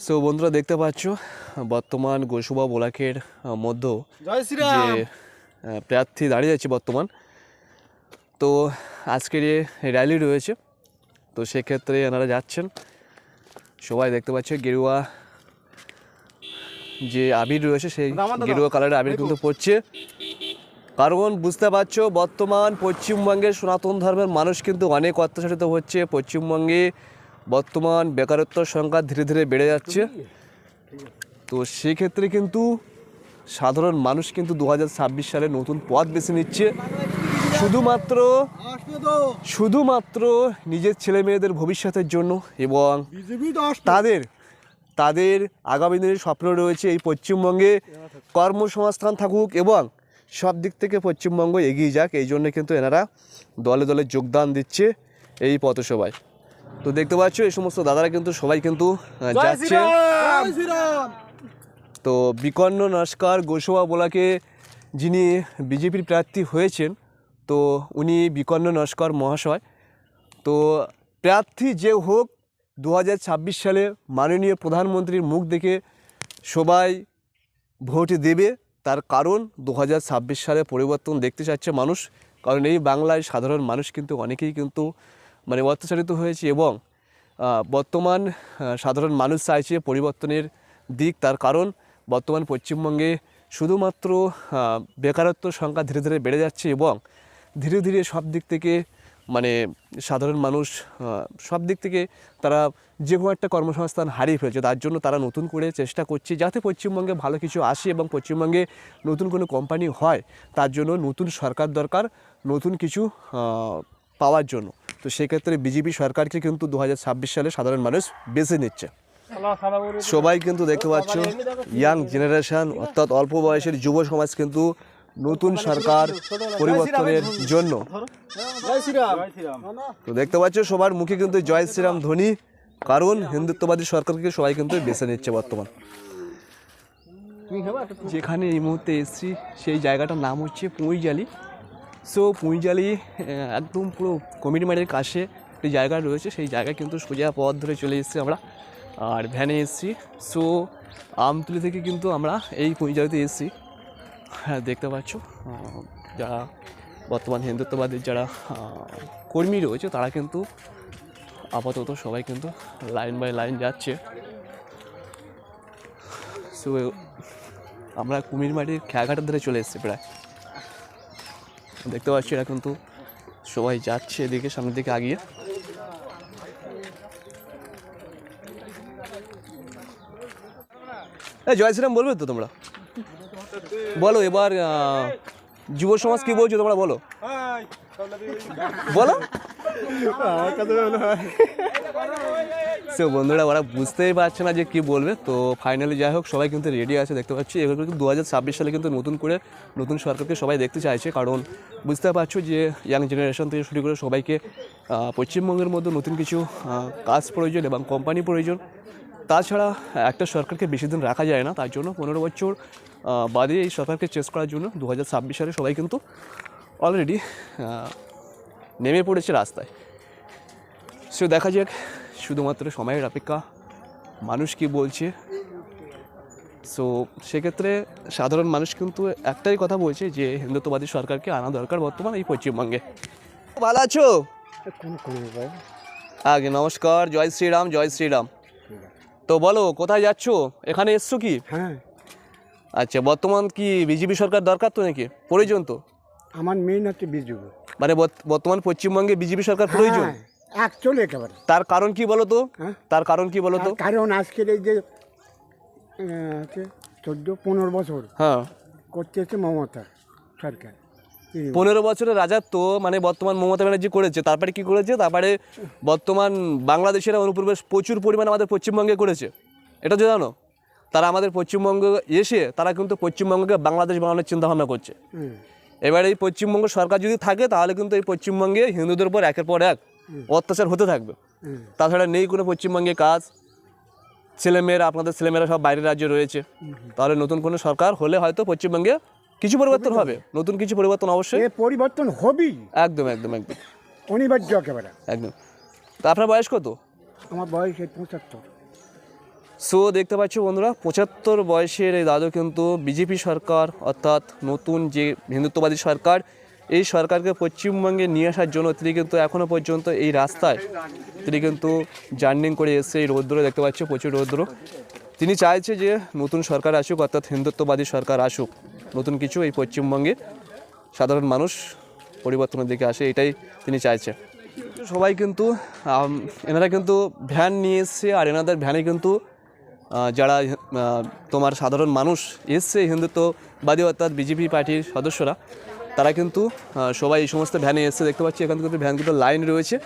So বন্ধুরা দেখতে পাচ্ছ বর্তমান গোসুবা ব্লকের মধ্যে যে প্রার্থী দাঁড়িয়ে আছে বর্তমান, তো আজকের র্যালি রয়েছে, তো সেক্ষেত্রে এনারা যাচ্ছেন। সবাই দেখতে পাচ্ছে গেরুয়া যে আবির রয়েছে সেই গেরুয়া কালারের আবির কিন্তু পড়ছে, কারণ বুঝতে পারছো বর্তমান পশ্চিমবঙ্গের সনাতন ধর্মের মানুষ কিন্তু অনেক অত্যাচারিত হচ্ছে। পশ্চিমবঙ্গে বর্তমান বেকারত্বের সংখ্যা ধীরে ধীরে বেড়ে যাচ্ছে, তো সেক্ষেত্রে কিন্তু সাধারণ মানুষ কিন্তু 2026 সালে নতুন পথ বেছে নিচ্ছে শুধুমাত্র নিজের ছেলে মেয়েদের ভবিষ্যতের জন্য, এবং তাদের আগামী দিনের স্বপ্ন রয়েছে এই পশ্চিমবঙ্গে কর্মসংস্থান থাকুক এবং সব দিক থেকে পশ্চিমবঙ্গ এগিয়ে যাক। এই জন্য কিন্তু এনারা দলে দলে যোগদান দিচ্ছে এই পথসভায়। তো দেখতে পাচ্ছ এই সমস্ত দাদারা কিন্তু সবাই কিন্তু যাচ্ছে। তো বিকর্ণ নস্কর গোসবা ব্লকে যিনি বিজেপির প্রার্থী হয়েছেন, তো উনি বিকর্ণ নস্কর মহাশয়। তো প্রার্থী যে হোক 2026 সালে মাননীয় প্রধানমন্ত্রীর মুখ দেখে সবাই ভোট দেবে, তার কারণ 2026 সালে পরিবর্তন দেখতে চাচ্ছে মানুষ। কারণ এই বাংলায় সাধারণ মানুষ কিন্তু অনেকেই কিন্তু অত্যাচারিত হয়েছে এবং বর্তমান সাধারণ মানুষ চাইছে পরিবর্তনের দিক। তার কারণ বর্তমান পশ্চিমবঙ্গে শুধুমাত্র বেকারত্ব সংখ্যা ধীরে ধীরে বেড়ে যাচ্ছে এবং ধীরে ধীরে সব দিক থেকে সাধারণ মানুষ সব দিক থেকে তারা যে কোনো একটা কর্মসংস্থান হারিয়ে ফেলছে। তার জন্য তারা নতুন করে চেষ্টা করছে যাতে পশ্চিমবঙ্গে ভালো কিছু আসে এবং পশ্চিমবঙ্গে নতুন কোনো কোম্পানি হয়। তার জন্য নতুন সরকার দরকার, নতুন কিছু পাওয়ার জন্য। তো সেক্ষেত্রে বিজেপি সরকারকে কিন্তু 2026 সালে সাধারণ মানুষ বেছে নিচ্ছে। সবাই কিন্তু দেখতে পাচ্ছ ইয়াং জেনারেশন অর্থাৎ অল্প বয়সের যুব সমাজ কিন্তু নতুন সরকার পরিবর্তনের জন্য। তো দেখতে পাচ্ছ সবার মুখে কিন্তু জয় শ্রীরাম ধ্বনি, কারণ হিন্দুত্ববাদী সরকারকে সবাই কিন্তু বেছে নিচ্ছে বর্তমান। যেখানে এই মুহূর্তে এসছি সেই জায়গাটার নাম হচ্ছে পুঁইজালি। সো পুঁইজালি একদম পুরো কমিটি মাঠের কাছে একটি জায়গা রয়েছে, সেই জায়গায় কিন্তু সোজা পথ ধরে চলে এসেছি আমরা, আর ভ্যানে এসেছি। সো আমতলী থেকে কিন্তু আমরা এই পুঁইজালিতে এসেছি। হ্যাঁ দেখতে পাচ্ছ যারা বর্তমান হিন্দুত্ববাদীর যারা কর্মী রয়েছে তারা কিন্তু আপাতত সবাই কিন্তু লাইন বাই লাইন যাচ্ছে। সো আমরা কুমিরমাটির খেয়াঘাটের ধরে চলে এসেছি প্রায়, দেখতে পাচ্ছি এরা কিন্তু সবাই যাচ্ছে এদিকে সামনের দিকে আগিয়ে। জয় শ্রীরাম বলবে তো তোমরা? বলো এবার যুব সমাজ কি বলছো তোমরা, বলো বলো। সে বন্ধুরা ওরা বুঝতেই পারছে না যে কি বলবে। তো ফাইনালি যাই হোক সবাই কিন্তু রেডি আছে, দেখতে পাচ্ছি। এগুলো কিন্তু 2026 সালে কিন্তু নতুন করে নতুন সরকারকে সবাই দেখতে চাইছে, কারণ বুঝতে পারছো যে ইয়াং জেনারেশন থেকে শুরু করে সবাইকে পশ্চিমবঙ্গের মধ্যে নতুন কিছু কাজ প্রয়োজন এবং কোম্পানি প্রয়োজন। তাছাড়া একটা সরকারকে বেশি দিন রাখা যায় না, তার জন্য 15 বছর বাদে এই সরকারকে চেঞ্জ করার জন্য 2026 সালে সবাই কিন্তু অলরেডি নেমে পড়েছে রাস্তায়। সে দেখা যাক, শুধুমাত্র সময়ের অপেক্ষা, মানুষ কি বলছে। সো সেক্ষেত্রে সাধারণ মানুষ কিন্তু একটাই কথা বলছে যে হিন্দুত্ববাদী সরকারকে আনা দরকার বর্তমান এই পশ্চিমবঙ্গে। ভালো আছো? আগে নমস্কার, জয় শ্রীরাম, জয় শ্রীরাম। তো বলো কোথায় যাচ্ছ, এখানে এসছো কি? হ্যাঁ। আচ্ছা, বর্তমান কি বিজেপি সরকার দরকার তো নাকি প্রয়োজন? তো আমার মেইন হচ্ছে বিজেপি, বর্তমান পশ্চিমবঙ্গে বিজেপি সরকার প্রয়োজন একচুয়ালি একেবারে। তার কারণ কি বলো তো? তার কারণ কি বলো তো? কারণ আজকের এই যে 14-15 বছর হ্যাঁ করতে হচ্ছে মমতা সরকার। 15 বছরের রাজত্ব বর্তমান মমতা ব্যানার্জি করেছে। তারপরে কি করেছে? তারপরে বর্তমান বাংলাদেশের অনুপ্রবেশ প্রচুর পরিমাণে আমাদের পশ্চিমবঙ্গে করেছে, এটা তো জানো। তারা আমাদের পশ্চিমবঙ্গে এসে তারা কিন্তু পশ্চিমবঙ্গকে বাংলাদেশ বানানোর চিন্তাভাবনা করছে। এবার এই পশ্চিমবঙ্গ সরকার যদি থাকে তাহলে কিন্তু এই পশ্চিমবঙ্গে হিন্দুদের উপর একের পর এক অত্যাচার হতে থাকবে। তাছাড়া নেই কোনো পশ্চিমবঙ্গে কাজ, ছেলেমেয়েরা আপনাদের ছেলেমেয়েরা সব বাইরের রাজ্যে রয়েছে। তাহলে নতুন কোনো সরকার হলে হয়তো পশ্চিমবঙ্গে কিছু পরিবর্তন হবে, নতুন কিছু পরিবর্তন অবশ্যই পরিবর্তন হবেই, একদম একদম একদম অনিবার্য একেবারে একদম। তা আপনার বয়স কত? আমার বয়স 75। সো দেখতে পাচ্ছ বন্ধুরা, 75 বয়সের এই দাদু কিন্তু বিজেপি সরকার অর্থাৎ নতুন যে হিন্দুত্ববাদী সরকার, এই সরকারকে পশ্চিমবঙ্গে নিয়ে আসার জন্য তিনি কিন্তু এখনও পর্যন্ত এই রাস্তায় তিনি কিন্তু জার্নিং করে এসছে। এই রৌদ্র দেখতে পাচ্ছ, প্রচুর রৌদ্র। তিনি চাইছে যে নতুন সরকার আসুক, অর্থাৎ হিন্দুত্ববাদী সরকার আসুক, নতুন কিছু এই পশ্চিমবঙ্গে সাধারণ মানুষ পরিবর্তনের দিকে আসে, এটাই তিনি চাইছে। সবাই কিন্তু এনারা কিন্তু ভ্যান নিয়ে এসছে, আর এনাদের ভ্যানে কিন্তু যারা তোমার সাধারণ মানুষ এসছে হিন্দুত্ববাদী অর্থাৎ বিজেপি পার্টির সদস্যরা, তারা কিন্তু সবাই এই সমস্ত ভ্যানে এসছে। দেখতে পাচ্ছি এখান থেকে ভ্যানগুলো লাইন রয়েছে।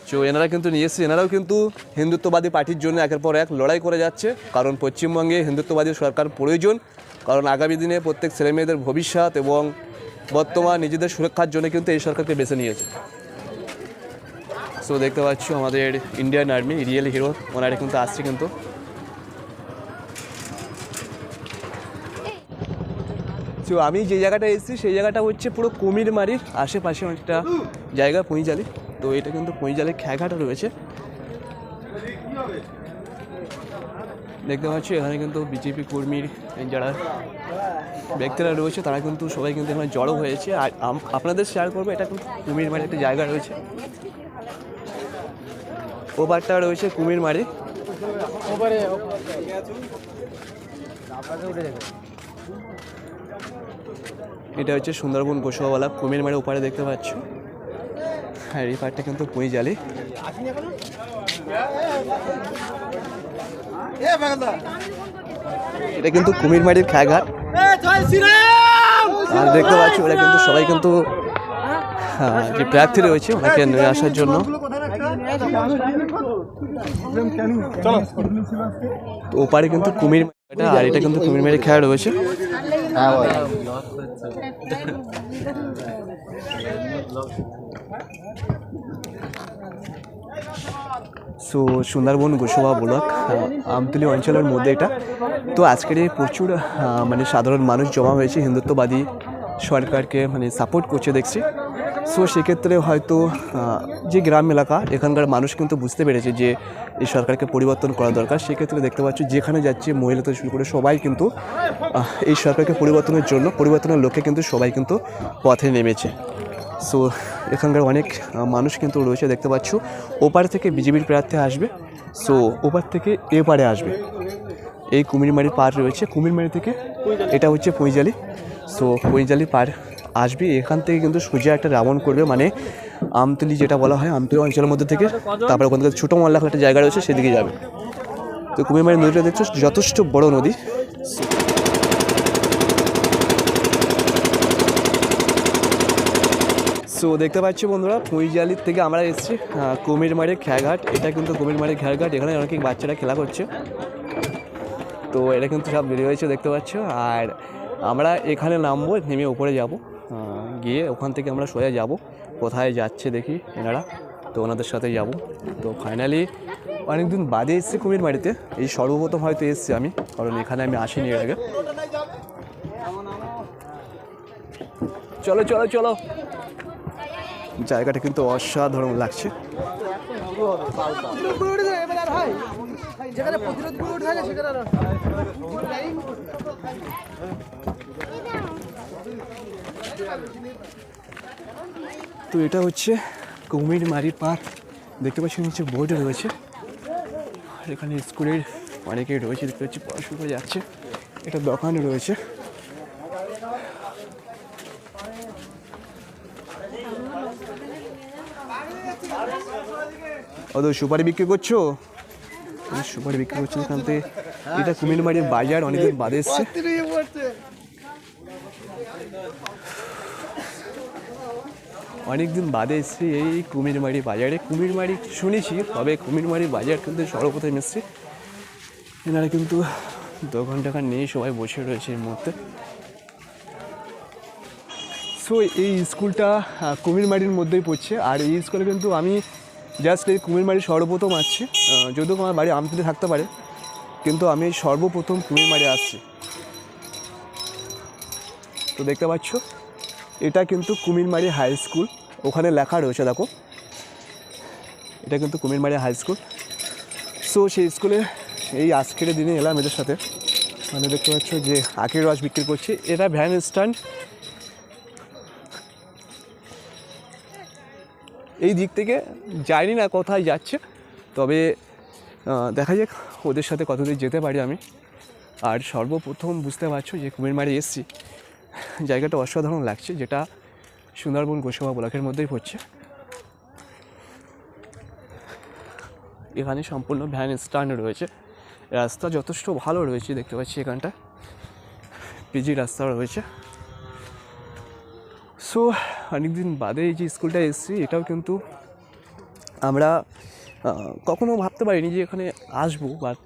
তো এনারা কিন্তু নিয়ে এসছে, এনারাও কিন্তু হিন্দুত্ববাদী পার্টির জন্য একের পর এক লড়াই করে যাচ্ছে, কারণ পশ্চিমবঙ্গে হিন্দুত্ববাদী সরকার প্রয়োজন, কারণ আগামী দিনে প্রত্যেক ছেলেমেয়েদের ভবিষ্যৎ এবং বর্তমান নিজেদের সুরক্ষার জন্য কিন্তু এই সরকারকে বেছে নিয়েছে। সো দেখতে পাচ্ছ আমাদের ইন্ডিয়ান আর্মি রিয়েল হিরো ওনারা কিন্তু আসছে কিন্তু। তো আমি যে জায়গাটা এসেছি সেই জায়গাটা হচ্ছে পুরো কুমিরমারির আশেপাশে একটা জায়গা, পুঁইজালি। তো এটা কিন্তু পুঁইজালি খেয়াঘাটা রয়েছে, দেখতে পাচ্ছি। এখানে কিন্তু বিজেপি কর্মীর যারা ব্যক্তিরা রয়েছে তারা কিন্তু সবাই কিন্তু এখানে জড়ো হয়েছে। আর আপনাদের শেয়ার করবো, এটা কিন্তু কুমিরমারি একটা জায়গা রয়েছে, ওপারটা রয়েছে কুমিরমারি। এটা হচ্ছে সুন্দরবন গোসাবালা, কুমিরমারি ওপারে দেখতে পাচ্ছ। আর এই পাড়টা কিন্তু পুঁইজালি। এটা কিন্তু কুমিরমারির খেয়াঘাট, আর দেখতে পাচ্ছি ওরা কিন্তু সবাই কিন্তু যে প্রার্থী রয়েছে ওনাকে নিয়ে আসার জন্য। তো ওপারে কিন্তু কুমিরমারি, আর এটা কিন্তু কুমিরমারি খেয়া রয়েছে। সো সুন্দরবন গোসাবা ব্লক আমতলী অঞ্চলের মধ্যে এটা। তো আজকের এই প্রচুর মানে সাধারণ মানুষ জমা হয়েছে, হিন্দুত্ববাদী সরকারকে মানে সাপোর্ট করছে দেখছি। সো সেক্ষেত্রে হয়তো যে গ্রাম এলাকা এখানকার মানুষ কিন্তু বুঝতে পেরেছে যে এই সরকারকে পরিবর্তন করা দরকার। সেক্ষেত্রে দেখতে পাচ্ছি যেখানে যাচ্ছে মহিলা থেকে শুরু করে সবাই কিন্তু এই সরকারকে পরিবর্তনের জন্য, পরিবর্তনের লক্ষ্যে কিন্তু সবাই কিন্তু পথে নেমেছে। সো এখানকার অনেক মানুষ কিন্তু রয়েছে, দেখতে পাচ্ছ। ওপার থেকে বিজেপির প্রার্থী আসবে, সো ওপার থেকে এপারে আসবে। এই কুমিরমারি পার রয়েছে, কুমিরমারি থেকে এটা হচ্ছে পুঁইজালি। সো পুঁইজালি পার আসবে, এখান থেকে কিন্তু সোজা একটা রাউন্ড করবে, মানে আমতলী যেটা বলা হয় আমতলী অঞ্চলের মধ্যে থেকে, তারপরে ওখান থেকে ছোটো মল্লাখ একটা জায়গা রয়েছে সেদিকে যাবে। তো কুমিরমারি নদীটা দেখছো যথেষ্ট বড় নদী। সো দেখতে পাচ্ছি বন্ধুরা, পুঁইজালির থেকে আমরা এসেছি কুমিরমারির খেয়াঘাট। এটা কিন্তু কুমিরমারির খেয়াঘাট, এখানে অনেক বাচ্চারা খেলা করছে। তো এটা কিন্তু সব বেরিয়ে হয়েছে দেখতে পাচ্ছ। আর আমরা এখানে নামবো, নেমে উপরে যাব, গিয়ে ওখান থেকে আমরা সোজা যাব কোথায় যাচ্ছে দেখি এনারা, তো ওনাদের সাথে যাব। তো ফাইনালি অনেকদিন বাদে এসেছি কুমিরমারিতে, এই সর্বপ্রথম হয়তো এসেছি আমি, কারণ এখানে আমি আসিনি এর আগে। চলো চলো চলো, জায়গাটা কিন্তু অসাধারণ লাগছে। তো এটা হচ্ছে কুমিরমারি পার্ক, দেখতে পাচ্ছি নিচে বোর্ড রয়েছে। আর এখানে স্কুলের অনেকেই রয়েছে, দেখতে পাচ্ছি পড়াশোনা করে যাচ্ছে। এটা দোকান রয়েছে। ওদের সুপারি বিক্রি করছো? সুপারি বিক্রি করছো এখান থেকে। এটা কুমিরমারির বাজার, অনেকদিন বাদে এসছে। অনেকদিন বাদে এসছি এই কুমিরমারি বাজারে। কুমিরমারি শুনেছি, তবে কুমিরমারি বাজার কিন্তু সর্বপ্রথম এসছি। এনারা কিন্তু দোকান টোকান নিয়ে সবাই বসে রয়েছে এই মুহূর্তে। সো এই স্কুলটা কুমিরমারির মধ্যেই পড়ছে, আর এই স্কুলে কিন্তু আমি জাস্ট এই কুমিরমারি সর্বপ্রথম আসছি। যদিও আমার বাড়ি আমতলী থাকতে পারে, কিন্তু আমি সর্বপ্রথম কুমিরমারি আসছি। তো দেখতে পাচ্ছ এটা কিন্তু কুমিরমারি হাই স্কুল, ওখানে লেখা রয়েছে দেখো, এটা কিন্তু কুমিরমারি হাই স্কুল। সো সেই স্কুলে এই আজকের দিনে এলাম এদের সাথে, মানে দেখতে পাচ্ছ যে আখের রস বিক্রি করছে, এটা ভ্যান স্ট্যান্ড। এই দিক থেকে জানি না কোথায় যাচ্ছে, তবে দেখা যাক ওদের সাথে কতদূর যেতে পারি আমি। আর সর্বপ্রথম বুঝতে পারছো যে কুমিরমারি এসছি, জায়গাটা অসাধারণ লাগছে, যেটা সুন্দরবন গোসাবা ব্লকের মধ্যেই পড়ছে। এখানে সম্পূর্ণ ভ্যান স্ট্যান্ড রয়েছে, রাস্তা যথেষ্ট ভালো রয়েছে, দেখতে পাচ্ছি এখানটা পিজি রাস্তা রয়েছে। সো অনেকদিন বাদে এই যে স্কুলটা এসেছি, এটাও কিন্তু আমরা কখনো ভাবতে পারিনি যে এখানে আসবো, বাট